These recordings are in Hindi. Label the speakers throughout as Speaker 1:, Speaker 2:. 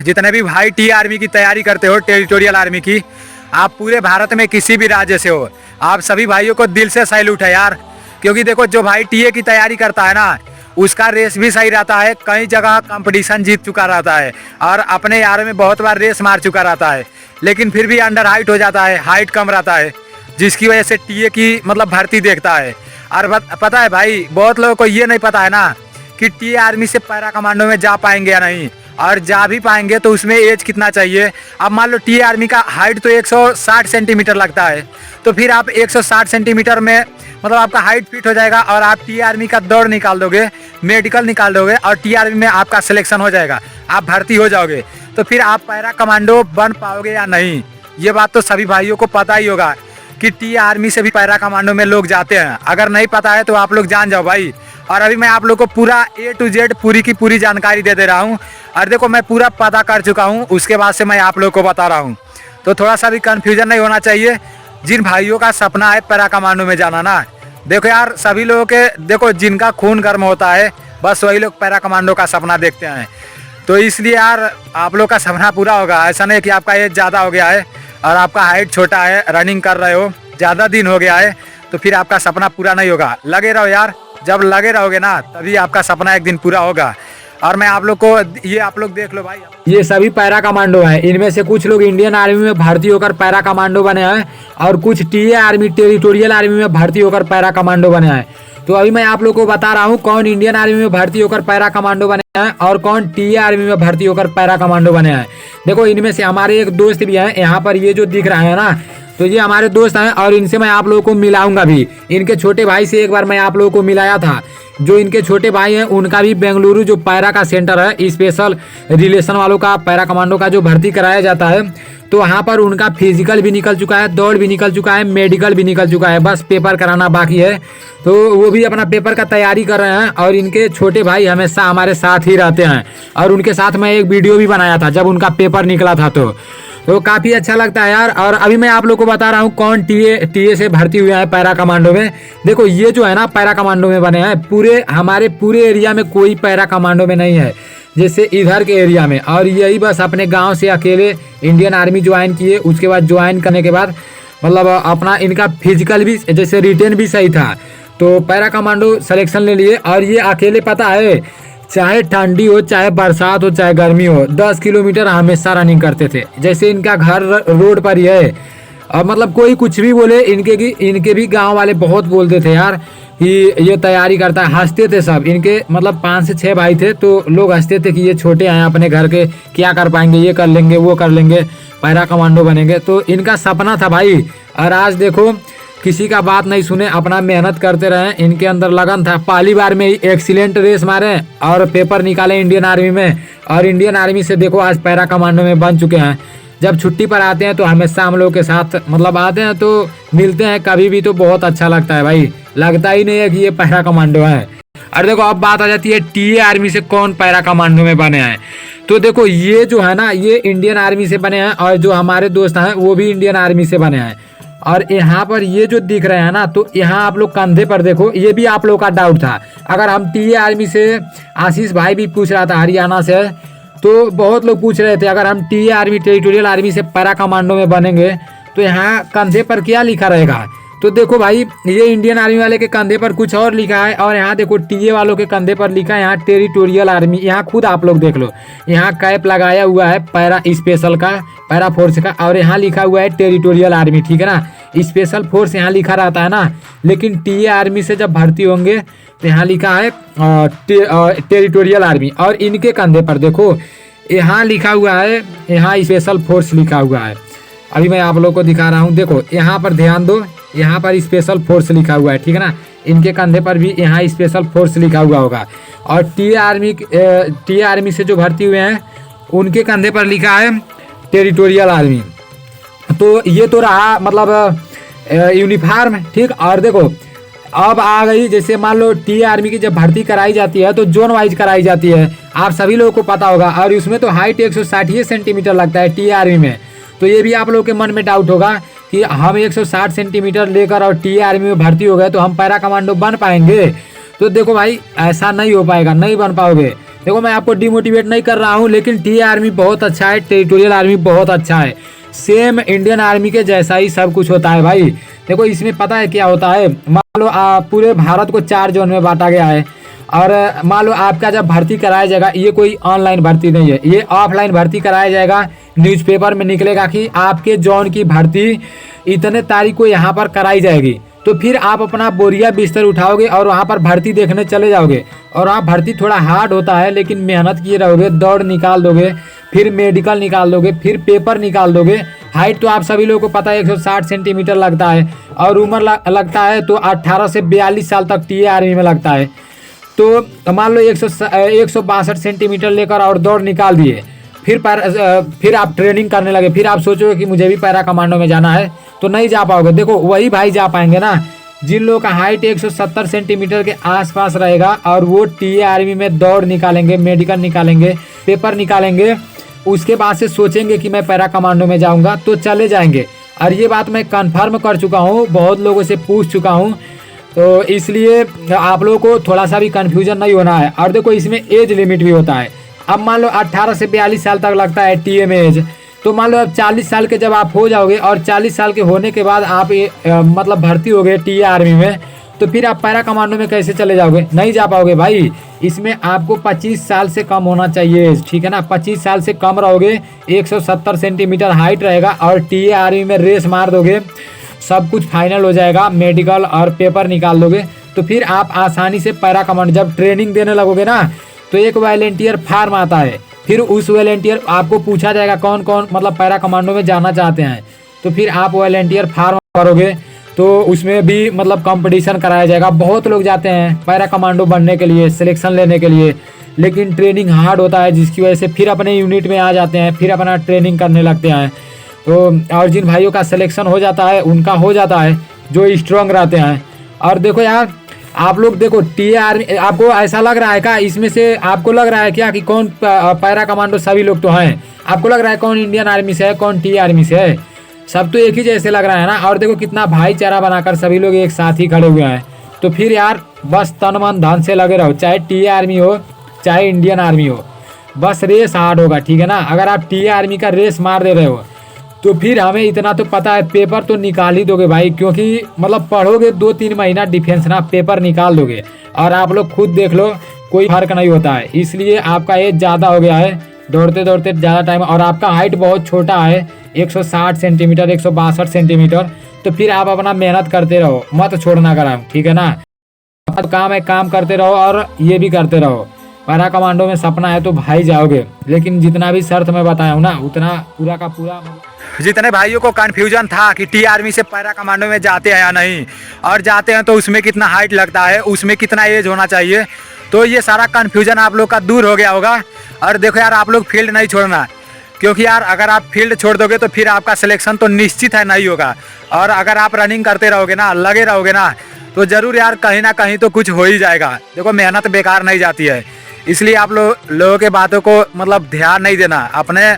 Speaker 1: जितने भी भाई टी आर्मी की तैयारी करते हो, टेरिटोरियल आर्मी की, आप पूरे भारत में किसी भी राज्य से हो, आप सभी भाइयों को दिल से सैल्यूट है यार। क्योंकि देखो जो भाई टीए की तैयारी करता है ना, उसका रेस भी सही रहता है, कई जगह कंपटीशन जीत चुका रहता है और अपने यार में बहुत बार रेस मार चुका रहता है, लेकिन फिर भी अंडर हाइट हो जाता है, हाइट कम रहता है, जिसकी वजह से टीए की मतलब भर्ती देखता है। और पता है भाई, बहुत लोगों को ये नहीं पता है ना कि टीए आर्मी से पैरा कमांडो में जा पाएंगे या नहीं, और जा भी पाएंगे तो उसमें एज कितना चाहिए। अब मान लो टीए आर्मी का हाइट तो 160 सेंटीमीटर लगता है, तो फिर आप 160 सेंटीमीटर में मतलब आपका हाइट फिट हो जाएगा और आप टीए आर्मी का दौड़ निकाल दोगे, मेडिकल निकाल दोगे और टीए आर्मी में आपका सिलेक्शन हो जाएगा, आप भर्ती हो जाओगे, तो फिर आप पैरा कमांडो बन पाओगे या नहीं, ये बात तो सभी भाइयों को पता ही होगा कि टीए आर्मी से भी पैरा कमांडो में लोग जाते हैं। अगर नहीं पता है तो आप लोग जान जाओ भाई। और अभी मैं आप लोग को पूरा A to Z पूरी की पूरी जानकारी दे रहा हूँ। और देखो मैं पूरा पता कर चुका हूँ, उसके बाद से मैं आप लोग को बता रहा हूँ, तो थोड़ा सा भी कन्फ्यूजन नहीं होना चाहिए। जिन भाइयों का सपना है पैरा कमांडो में जाना ना, देखो यार सभी लोगों के, देखो जिनका खून गर्म होता है बस वही लोग पैरा कमांडो का सपना देखते हैं। तो इसलिए यार आप लोग का सपना पूरा होगा। ऐसा नहीं कि आपका एज ज़्यादा हो गया है और आपका हाइट छोटा है, रनिंग कर रहे हो, ज़्यादा दिन हो गया है, तो फिर आपका सपना पूरा नहीं होगा। लगे रहो यार, जब लगे रहोगे ना तभी आपका सपना एक दिन पूरा होगा। और मैं आप लोग को, ये आप लोग देख लो भाई,
Speaker 2: ये सभी पैरा कमांडो हैं। इनमें से कुछ लोग इंडियन आर्मी में भर्ती होकर पैरा कमांडो बने हैं और कुछ टीए आर्मी टेरिटोरियल आर्मी में भर्ती होकर पैरा कमांडो बने हैं। तो अभी मैं आप लोग को बता रहा हूँ कौन इंडियन आर्मी में भर्ती होकर पैरा कमांडो बने हैं और कौन टीए आर्मी में भर्ती होकर पैरा कमांडो बने हैं। देखो इनमें से हमारे एक दोस्त भी हैं, यहाँ पर ये जो दिख रहे हैं ना, तो ये हमारे दोस्त हैं और इनसे मैं आप लोगों को मिलाऊंगा भी। इनके छोटे भाई से एक बार मैं आप लोगों को मिलाया था। जो इनके छोटे भाई हैं उनका भी बेंगलुरु जो पैरा का सेंटर है, स्पेशल रिलेशन वालों का पैरा कमांडो का जो भर्ती कराया जाता है, तो वहाँ पर उनका फिजिकल भी निकल चुका है, दौड़ भी निकल चुका है, मेडिकल भी निकल चुका है, बस पेपर कराना बाकी है। तो वो भी अपना पेपर का तैयारी कर रहे हैं और इनके छोटे भाई हमेशा हमारे साथ ही रहते हैं। और उनके साथ मैं एक वीडियो भी बनाया था जब उनका पेपर निकला था, तो काफ़ी अच्छा लगता है यार। और अभी मैं आप लोग को बता रहा हूँ कौन टीए से भर्ती हुए हैं पैरा कमांडो में। देखो ये जो है ना पैरा कमांडो में बने हैं, हमारे पूरे एरिया में कोई पैरा कमांडो में नहीं है, जैसे इधर के एरिया में। और यही बस अपने गांव से अकेले इंडियन आर्मी ज्वाइन किए, उसके बाद ज्वाइन करने के बाद मतलब अपना इनका फिजिकल भी जैसे रिटेन भी सही था, तो पैरा कमांडो सिलेक्शन ले लिए। और ये अकेले पता है, चाहे ठंडी हो, चाहे बरसात हो, चाहे गर्मी हो, 10 किलोमीटर हमेशा रनिंग करते थे। जैसे इनका घर रोड पर ही है और मतलब कोई कुछ भी बोले, इनके भी गांव वाले बहुत बोलते थे यार कि ये तैयारी करता है, हंसते थे सब। इनके मतलब 5 से 6 भाई थे, तो लोग हंसते थे कि ये छोटे हैं अपने घर के, क्या कर पाएंगे, ये कर लेंगे वो कर लेंगे, पैरा कमांडो बनेंगे। तो इनका सपना था भाई। और आज देखो किसी का बात नहीं सुने, अपना मेहनत करते रहे, इनके अंदर लगन था। पहली बार में ही एक्सीलेंट रेस मारे और पेपर निकाले इंडियन आर्मी में, और इंडियन आर्मी से देखो आज पैरा कमांडो में बन चुके हैं। जब छुट्टी पर आते हैं तो हमेशा हम लोग के साथ मतलब आते हैं, तो मिलते हैं कभी भी, तो बहुत अच्छा लगता है भाई। लगता ही नहीं है कि ये पैरा कमांडो है। और देखो अब बात आ जाती है टीए आर्मी से कौन पैरा कमांडो में बने हैं। तो देखो ये जो है ना, ये इंडियन आर्मी से बने हैं और जो हमारे दोस्त हैं वो भी इंडियन आर्मी से बने हैं। और यहाँ पर ये जो दिख रहे हैं ना, तो यहाँ आप लोग कंधे पर देखो, ये भी आप लोग का डाउट था। अगर हम टीए आर्मी से, आशीष भाई भी पूछ रहा था हरियाणा से, तो बहुत लोग पूछ रहे थे अगर हम टीए आर्मी टेरिटोरियल आर्मी से पैरा कमांडो में बनेंगे तो यहाँ कंधे पर क्या लिखा रहेगा। तो देखो भाई, ये इंडियन आर्मी वाले के कंधे पर कुछ और लिखा है और यहाँ देखो टीए वालों के कंधे पर लिखा है यहाँ टेरिटोरियल आर्मी। यहाँ खुद आप लोग देख लो, यहाँ कैप लगाया हुआ है पैरा स्पेशल का, पैरा फोर्स का, और यहाँ लिखा हुआ है टेरिटोरियल आर्मी, ठीक है ना। स्पेशल फोर्स यहाँ लिखा रहता है ना, लेकिन टीए आर्मी से जब भर्ती होंगे तो यहाँ लिखा है टेरिटोरियल आर्मी। और इनके कंधे पर देखो यहाँ लिखा हुआ है, यहाँ स्पेशल फोर्स लिखा हुआ है। अभी मैं आप लोग को दिखा रहा हूँ, देखो यहाँ पर ध्यान दो, यहाँ पर स्पेशल फोर्स लिखा हुआ है, ठीक है ना। इनके कंधे पर भी यहाँ स्पेशल फोर्स लिखा हुआ होगा। और टीए आर्मी से जो भर्ती हुए हैं उनके कंधे पर लिखा है टेरिटोरियल आर्मी। तो ये तो रहा मतलब यूनिफॉर्म, ठीक। और देखो अब आ गई, जैसे मान लो टीए आर्मी की जब भर्ती कराई जाती है तो जोन वाइज कराई जाती है, आप सभी लोगों को पता होगा। और उसमें तो हाइट 160 सेंटीमीटर लगता है टीए आर्मी में। तो ये भी आप लोगों के मन में डाउट होगा कि हम 160 सेंटीमीटर लेकर और टीए आर्मी में भर्ती हो गए तो हम पैरा कमांडो बन पाएंगे। तो देखो भाई, ऐसा नहीं हो पाएगा, नहीं बन पाओगे, देखो मैं आपको डिमोटिवेट नहीं कर रहा हूँ, लेकिन टी आर्मी बहुत अच्छा है, टेरिटोरियल आर्मी बहुत अच्छा है। सेम इंडियन आर्मी के जैसा ही सब कुछ होता है भाई। देखो इसमें पता है क्या होता है, मान लो पूरे भारत को 4 जोन में बांटा गया है, और मान लो आपका जब भर्ती कराया जाएगा, ये कोई ऑनलाइन भर्ती नहीं है, ये ऑफलाइन भर्ती कराया जाएगा। न्यूज़पेपर में निकलेगा कि आपके जोन की भर्ती इतने तारीख को यहाँ पर कराई जाएगी। तो फिर आप अपना बोरिया बिस्तर उठाओगे और वहाँ पर भर्ती देखने चले जाओगे। और वहाँ भर्ती थोड़ा हार्ड होता है, लेकिन मेहनत किए रहोगे, दौड़ निकाल दोगे, फिर मेडिकल निकाल दोगे, फिर पेपर निकाल दोगे। हाइट तो आप सभी लोगों को पता है 160 सेंटीमीटर लगता है, और उम्र लगता है तो 18 से 42 साल तक टी आर्मी में लगता है। तो मान लो 162 सेंटीमीटर लेकर और दौड़ निकाल दिए, फिर आप ट्रेनिंग करने लगे, फिर आप सोचोगे कि मुझे भी पैरा कमांडो में जाना है, तो नहीं जा पाओगे। देखो वही भाई जा पाएंगे ना जिन लोगों का हाइट 170 सेंटीमीटर के आसपास रहेगा, और वो टी आर्मी में दौड़ निकालेंगे, मेडिकल निकालेंगे, पेपर निकालेंगे, उसके बाद से सोचेंगे कि मैं पैरा कमांडो में जाऊंगा, तो चले जाएंगे। और ये बात मैं कन्फर्म कर चुका हूँ, बहुत लोगों से पूछ चुका हूँ, तो इसलिए आप लोगों को थोड़ा सा भी कन्फ्यूजन नहीं होना है। और देखो इसमें एज लिमिट भी होता है। अब मान लो 18 से 42 साल तक लगता है टीए में एज, तो मान लो अब 40 साल के जब आप हो जाओगे, और 40 साल के होने के बाद आप मतलब भर्ती हो गए टी आर्मी में, तो फिर आप पैरा कमांडो में कैसे चले जाओगे? नहीं जा पाओगे भाई। इसमें आपको 25 साल से कम होना चाहिए, ठीक है ना। 25 साल से कम रहोगे, 170 सेंटीमीटर हाइट रहेगा, और टी आर्मी में रेस मार दोगे, सब कुछ फाइनल हो जाएगा, मेडिकल और पेपर निकाल दोगे, तो फिर आप आसानी से पैरा कमांडो जब ट्रेनिंग देने लगोगे ना, तो एक वॉलंटियर फार्म आता है, फिर उस वॉलंटियर आपको पूछा जाएगा कौन कौन मतलब पैरा कमांडो में जाना चाहते हैं, तो फिर आप वॉलंटियर फार्म करोगे, तो उसमें भी मतलब कंपटीशन कराया जाएगा। बहुत लोग जाते हैं पैरा कमांडो बनने के लिए, सिलेक्शन लेने के लिए, लेकिन ट्रेनिंग हार्ड होता है, जिसकी वजह से फिर अपने यूनिट में आ जाते हैं, फिर अपना ट्रेनिंग करने लगते हैं। तो और जिन भाइयों का सिलेक्शन हो जाता है उनका हो जाता है, जो स्ट्रांग रहते हैं। और देखो यार, आप लोग देखो टी आर्मी, आपको ऐसा लग रहा है क्या इसमें से, आपको लग रहा है क्या कि कौन पैरा कमांडो? सभी लोग तो हैं। आपको लग रहा है कौन इंडियन आर्मी से है, कौन टी आर्मी से है? सब तो एक ही जैसे लग रहा है ना। और देखो कितना भाईचारा बनाकर सभी लोग एक साथ ही खड़े हुए हैं। तो फिर यार बस तन मन धन से लगे रहो, चाहे टी आर्मी हो चाहे इंडियन आर्मी हो, बस रेस हार्ड होगा, ठीक है ना। अगर आप टी आर्मी का रेस मार दे रहे हो, तो फिर हमें इतना तो पता है पेपर तो निकाल ही दोगे भाई, क्योंकि मतलब पढ़ोगे 2-3 महीना डिफेंस ना, पेपर निकाल दोगे। और आप लोग खुद देख लो, कोई फर्क नहीं होता है। इसलिए आपका एज ज़्यादा हो गया है, दौड़ते दौड़ते ज़्यादा टाइम, और आपका हाइट बहुत छोटा है 160 सेंटीमीटर, 162 सेंटीमीटर। तो फिर आप अपना मेहनत करते रहो, मत छोड़ना कराम, ठीक है ना। अपना काम है, काम करते रहो, और ये भी करते रहो। पैरा कमांडो में सपना है तो भाई जाओगे, लेकिन जितना भी शर्त मैं बताया हूँ ना, उतना पूरा का पूरा।
Speaker 1: जितने भाइयों को कंफ्यूजन था कि टी आर्मी से पैरा कमांडो में जाते हैं या नहीं, और जाते हैं तो उसमें कितना हाइट लगता है, उसमें कितना एज होना चाहिए, तो ये सारा कंफ्यूजन आप लोग का दूर हो गया होगा। और देखो यार, आप लोग फील्ड नहीं छोड़ना, क्योंकि यार अगर आप फील्ड छोड़ दोगे तो फिर आपका सिलेक्शन तो निश्चित है नहीं होगा। और अगर आप रनिंग करते रहोगे ना, लगे रहोगे ना, तो ज़रूर यार कहीं ना कहीं तो कुछ हो ही जाएगा। देखो मेहनत बेकार नहीं जाती है, इसलिए आप लोगों के बातों को मतलब ध्यान नहीं देना, अपने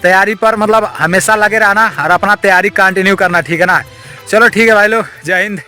Speaker 1: तैयारी पर मतलब हमेशा लगे रहना, और अपना तैयारी कंटिन्यू करना, ठीक है ना। चलो ठीक है भाई लोग, जय हिंद।